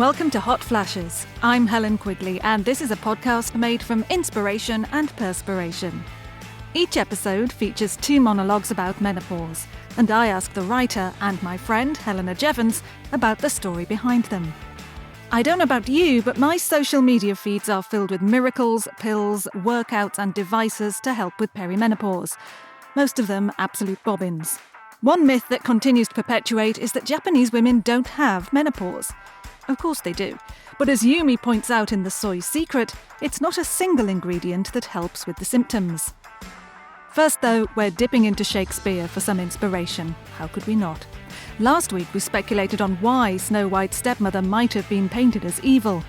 Welcome to Hot Flashes. I'm Helen Quigley, and this is a podcast made from inspiration and perspiration. Each episode features 2 monologues about menopause, and I ask the writer and my friend Rebecca Yeo about the story behind them. I don't know about you, but my social media feeds are filled with miracles, pills, workouts and devices to help with perimenopause. Most of them absolute bobbins. One myth that continues to perpetuate is that Japanese women don't have menopause. Of course they do. But as Yumi points out in the Soy Secret, it's not a single ingredient that helps with the symptoms. First though, we're dipping into Shakespeare for some inspiration. How could we not? Last week we speculated on why Snow White's stepmother might have been painted as evil.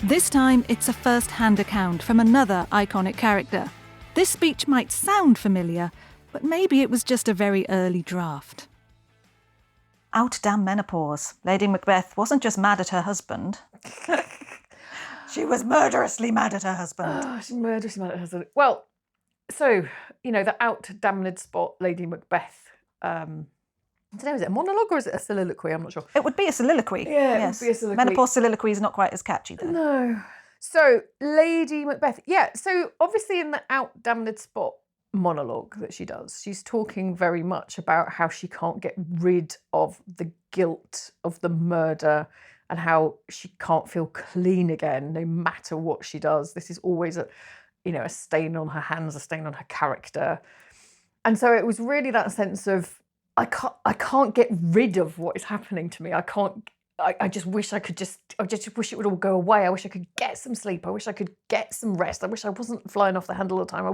This time it's a first-hand account from another iconic character. This speech might sound familiar, but maybe it was just a very early draft. Out damn menopause. Lady Macbeth wasn't just mad at her husband. She was murderously mad at her husband. Oh, she's murderously mad at her husband. Well, so, the out damned spot, Lady Macbeth. I don't know, is it a monologue or is it a soliloquy? I'm not sure. It would be a soliloquy. Yeah, yes. It would be a soliloquy. Menopause soliloquy is not quite as catchy though. No. So, Lady Macbeth. Yeah, so obviously in the out damned spot monologue that she does, she's talking very much about how she can't get rid of the guilt of the murder and how she can't feel clean again no matter what she does. This is always a stain on her hands, a stain on her character. And so it was really that sense of I can't get rid of what is happening to me. I just wish I just wish it would all go away. I wish I could get some sleep. I wish I could get some rest. I wish I wasn't flying off the handle all the time.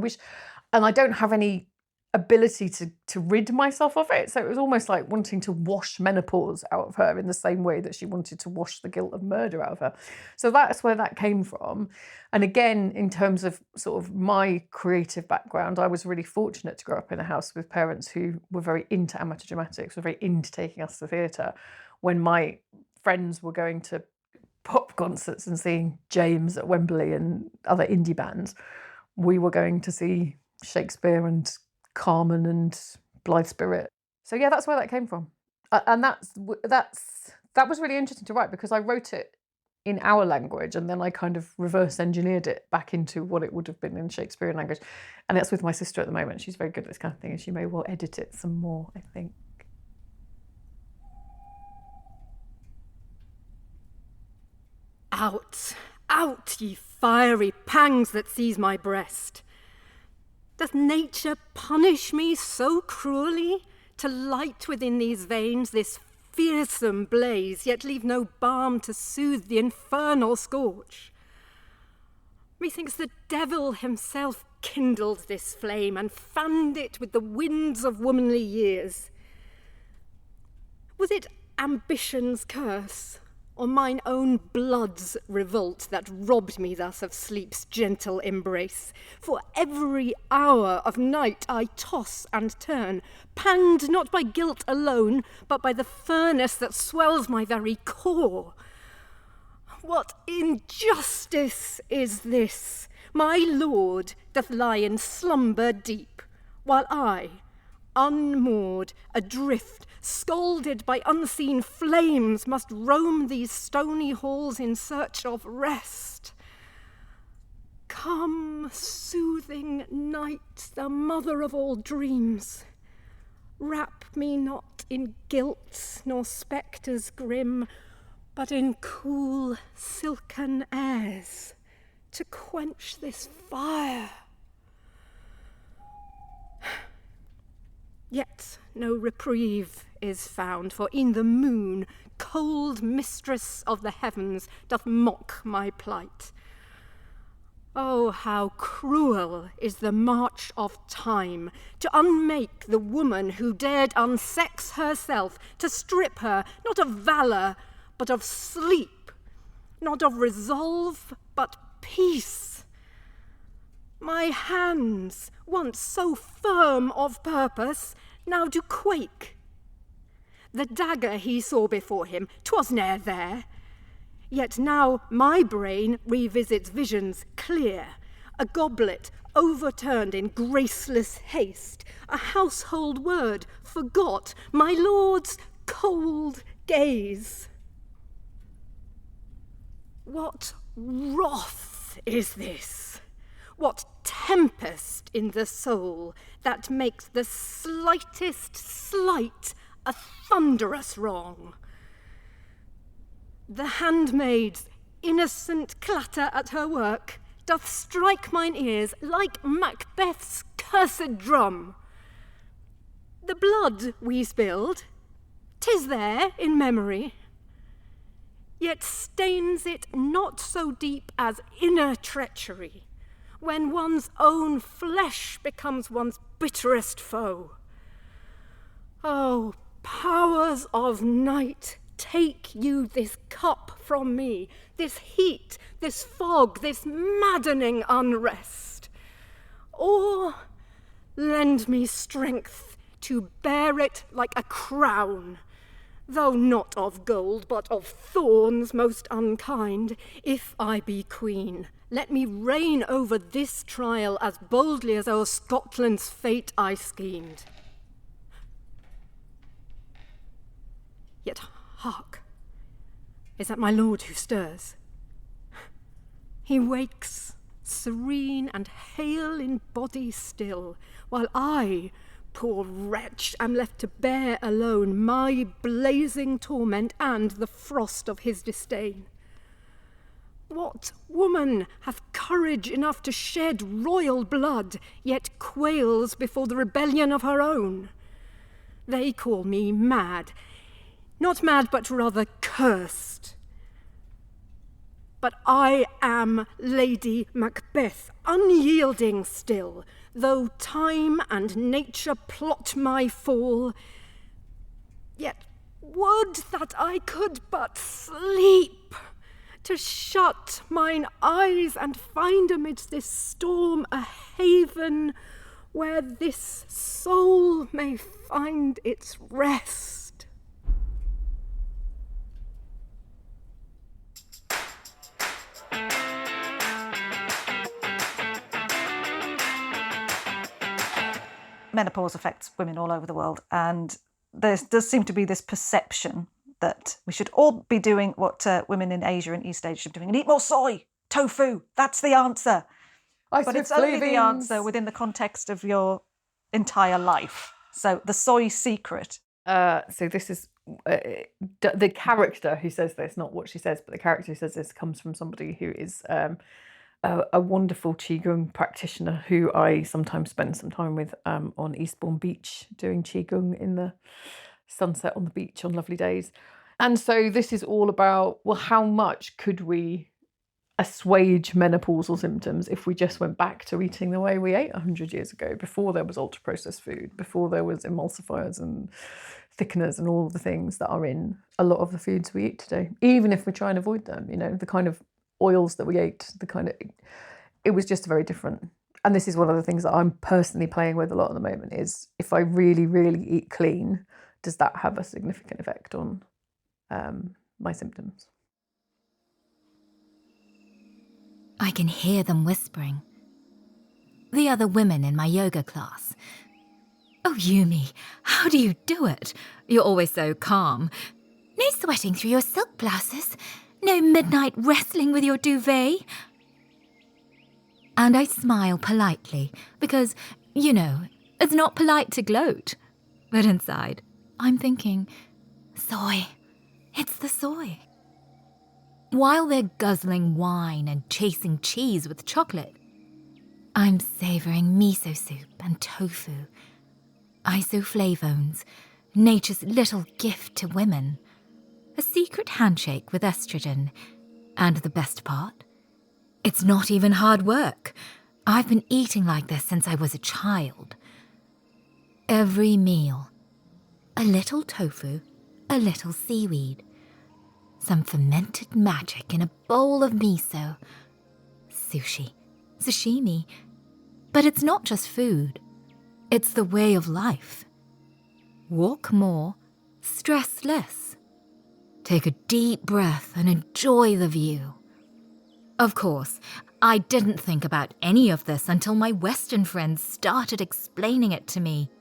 And I don't have any ability to rid myself of it. So it was almost like wanting to wash menopause out of her in the same way that she wanted to wash the guilt of murder out of her. So that's where that came from. And again, in terms of sort of my creative background, I was really fortunate to grow up in a house with parents who were very into amateur dramatics, were very into taking us to theatre. When my friends were going to pop concerts and seeing James at Wembley and other indie bands, we were going to see Shakespeare and Carmen and Blithe Spirit. So yeah, that's where that came from. And that was really interesting to write because I wrote it in our language and then I kind of reverse engineered it back into what it would have been in Shakespearean language. And that's with my sister at the moment. She's very good at this kind of thing and she may well edit it some more, I think. Out, out, ye fiery pangs that seize my breast. Doth nature punish me so cruelly, to light within these veins this fearsome blaze, yet leave no balm to soothe the infernal scorch? Methinks the devil himself kindled this flame and fanned it with the winds of womanly years. Was it ambition's curse, or mine own blood's revolt that robbed me thus of sleep's gentle embrace? For every hour of night I toss and turn, panged not by guilt alone, but by the furnace that swells my very core. What injustice is this? My lord doth lie in slumber deep, while I, unmoored, adrift, scalded by unseen flames, must roam these stony halls in search of rest. Come, soothing night, the mother of all dreams, wrap me not in guilt nor spectres grim, but in cool, silken airs to quench this fire. Yet no reprieve is found, for e'en the moon, cold mistress of the heavens, doth mock my plight. Oh, how cruel is the march of time, to unmake the woman who dared unsex herself, to strip her not of valour, but of sleep, not of resolve, but peace. My hands, once so firm of purpose, now do quake. The dagger he saw before him, 'twas ne'er there. Yet now my brain revisits visions clear, a goblet overturned in graceless haste, a household word forgot, my lord's cold gaze. What wrath is this? What tempest in the soul that makes the slightest slight a thunderous wrong? The handmaid's innocent clatter at her work doth strike mine ears like Macbeth's cursed drum. The blood we spilled, 'tis there in memory, yet stains it not so deep as inner treachery, when one's own flesh becomes one's bitterest foe. Oh, powers of night, take you this cup from me, this heat, this fog, this maddening unrest, or lend me strength to bear it like a crown, though not of gold, but of thorns most unkind. If I be queen, let me reign over this trial as boldly as o'er Scotland's fate I schemed. Yet hark, is that my lord who stirs? He wakes, serene and hale in body still, while I, poor wretch, am left to bear alone my blazing torment and the frost of his disdain. What woman hath courage enough to shed royal blood, yet quails before the rebellion of her own? They call me mad, not mad, but rather cursed. But I am Lady Macbeth, unyielding still, though time and nature plot my fall. Yet would that I could but sleep, to shut mine eyes and find amidst this storm a haven where this soul may find its rest. Menopause affects women all over the world, and there does seem to be this perception that we should all be doing what women in Asia and East Asia are doing and eat more soy, tofu. That's the answer. But it's only the answer within the context of your entire life. So the Soy Secret. So this is the character who says this, not what she says, but the character who says this comes from somebody who is a wonderful Qigong practitioner who I sometimes spend some time with on Eastbourne Beach doing Qigong in the sunset on the beach on lovely days. And so this is all about, well, how much could we assuage menopausal symptoms if we just went back to eating the way we ate 100 years ago, before there was ultra-processed food, before there was emulsifiers and thickeners and all of the things that are in a lot of the foods we eat today, even if we try and avoid them, you know, the kind of oils that we ate, it was just very different. And this is one of the things that I'm personally playing with a lot at the moment is, if I really, really eat clean, does that have a significant effect on my symptoms? I can hear them whispering. The other women in my yoga class. Oh, Yumi, how do you do it? You're always so calm. No sweating through your silk blouses. No midnight wrestling with your duvet. And I smile politely because, you know, it's not polite to gloat. But inside, I'm thinking, soy. It's the soy. While they're guzzling wine and chasing cheese with chocolate, I'm savouring miso soup and tofu, isoflavones, nature's little gift to women, a secret handshake with estrogen, and the best part, it's not even hard work. I've been eating like this since I was a child. Every meal, a little tofu, a little seaweed, some fermented magic in a bowl of miso, sushi, sashimi. But it's not just food. It's the way of life. Walk more, stress less. Take a deep breath and enjoy the view. Of course, I didn't think about any of this until my Western friends started explaining it to me.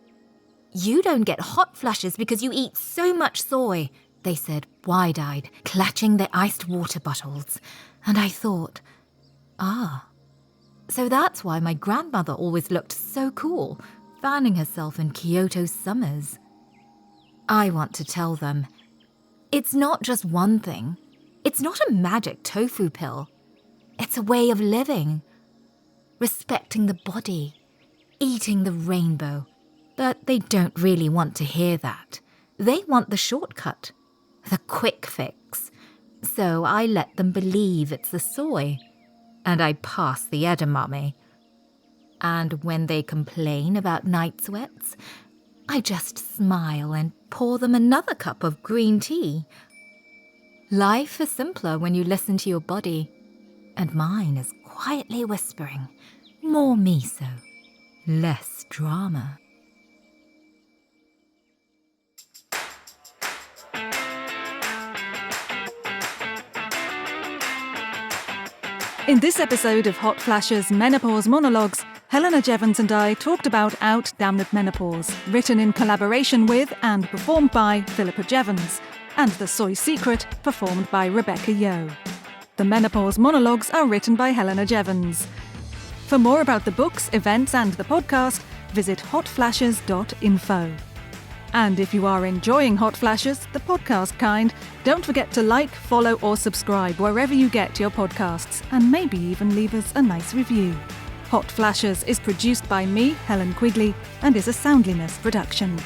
You don't get hot flushes because you eat so much soy, they said, wide-eyed, clutching their iced water bottles. And I thought, so that's why my grandmother always looked so cool, fanning herself in Kyoto summers. I want to tell them, it's not just one thing. It's not a magic tofu pill. It's a way of living, respecting the body, eating the rainbow. But they don't really want to hear that. They want the shortcut, the quick fix. So I let them believe it's the soy, and I pass the edamame. And when they complain about night sweats, I just smile and pour them another cup of green tea. Life is simpler when you listen to your body, and mine is quietly whispering, more miso, less drama. In this episode of Hot Flashes Menopause Monologues, Helena Jevons and I talked about Out Damned Menopause, written in collaboration with and performed by Philippa Jevons, and The Soy Secret, performed by Rebecca Yeo. The Menopause Monologues are written by Helena Jevons. For more about the books, events and the podcast, visit hotflashes.info. And if you are enjoying Hot Flashes, the podcast kind, don't forget to like, follow or subscribe wherever you get your podcasts, and maybe even leave us a nice review. Hot Flashes is produced by me, Helen Quigley, and is a Soundliness production.